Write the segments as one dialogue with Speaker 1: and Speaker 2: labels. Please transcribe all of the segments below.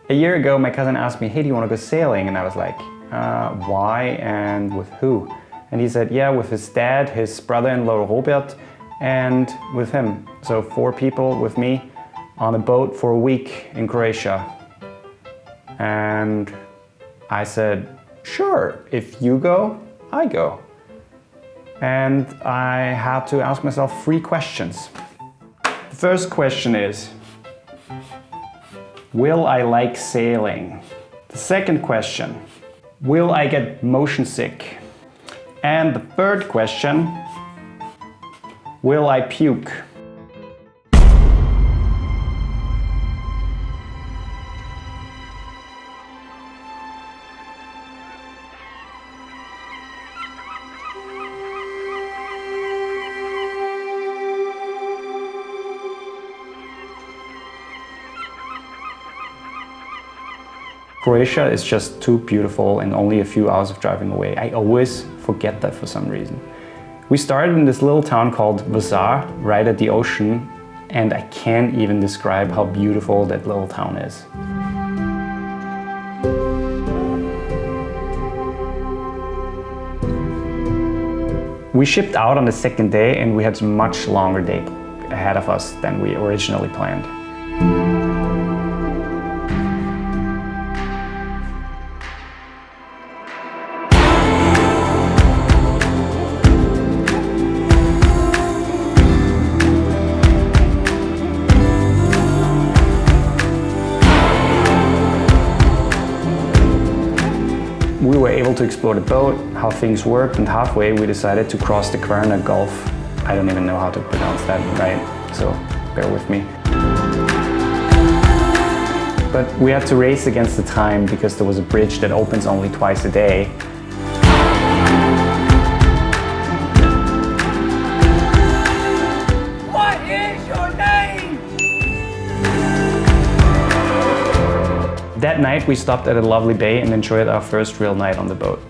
Speaker 1: A year ago, my cousin asked me, hey, do you want to go sailing? And I was like, why and with who? And he said, yeah, with his dad, his brother-in-law Robert, and with him. So 4 people with me on a boat for a week in Croatia. And I said, sure, if you go, I go. And I had to ask myself 3 questions. The first question is, will I like sailing? The second question, will I get motion sick? And the third question, will I puke? Croatia is just too beautiful and only a few hours of driving away. I always forget that for some reason. We started in this little town called Vazar, right at the ocean, and I can't even describe how beautiful that little town is. We shipped out on the second day and we had a much longer day ahead of us than we originally planned. We were able to explore the boat, how things worked, and halfway we decided to cross the Kvarner Gulf. I don't even know how to pronounce that right, so bear with me. But we had to race against the time because there was a bridge that opens only twice a day.
Speaker 2: What is your name?
Speaker 1: That night we stopped at a lovely bay and enjoyed our first real night on the boat.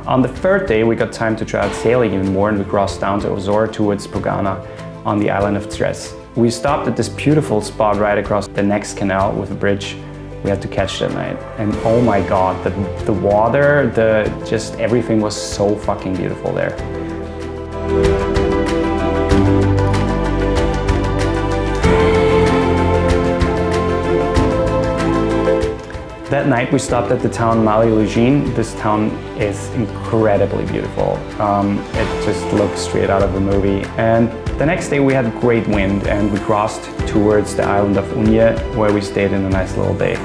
Speaker 1: On the third day we got time to try out sailing even more and we crossed down to Ozor towards Pogana on the island of Cres. We stopped at this beautiful spot right across the next canal with a bridge we had to catch that night. And oh my god, the water, just everything was so fucking beautiful there. That night we stopped at the town Mali Lugin. This town is incredibly beautiful. It just looks straight out of a movie. And the next day we had great wind and we crossed towards the island of Unje where we stayed in a nice little bay.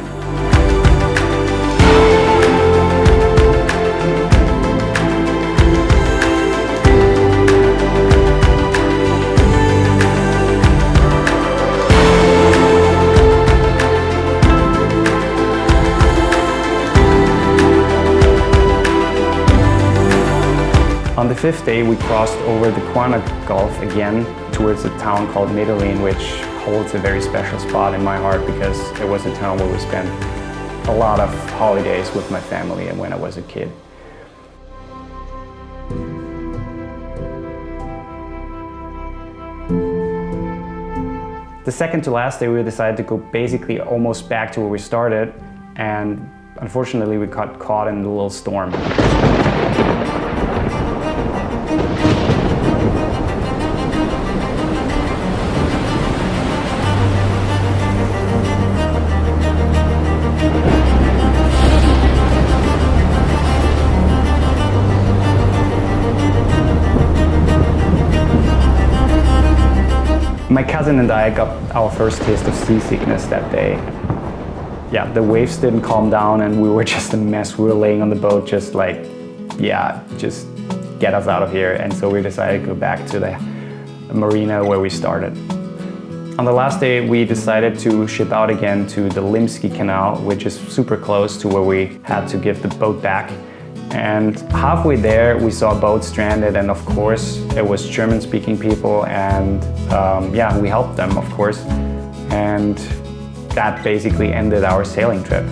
Speaker 1: On the 5th day, we crossed over the Kvarner Gulf again towards a town called Medellin, which holds a very special spot in my heart because it was a town where we spent a lot of holidays with my family and when I was a kid. The second to last day, we decided to go basically almost back to where we started, and unfortunately we got caught in a little storm. My cousin and I got our first taste of seasickness that day. Yeah, the waves didn't calm down and we were just a mess. We were laying on the boat just like, yeah, just get us out of here. And so we decided to go back to the marina where we started. On the last day, we decided to ship out again to the Limski Canal, which is super close to where we had to give the boat back. And halfway there, we saw a boat stranded, and of course, it was German-speaking people, and yeah, we helped them, of course. And that basically ended our sailing trip.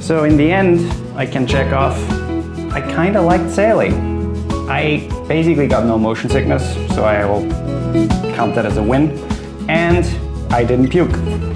Speaker 1: So in the end, I can check off, I kinda liked sailing. I basically got no motion sickness, so I will count that as a win. And I didn't puke.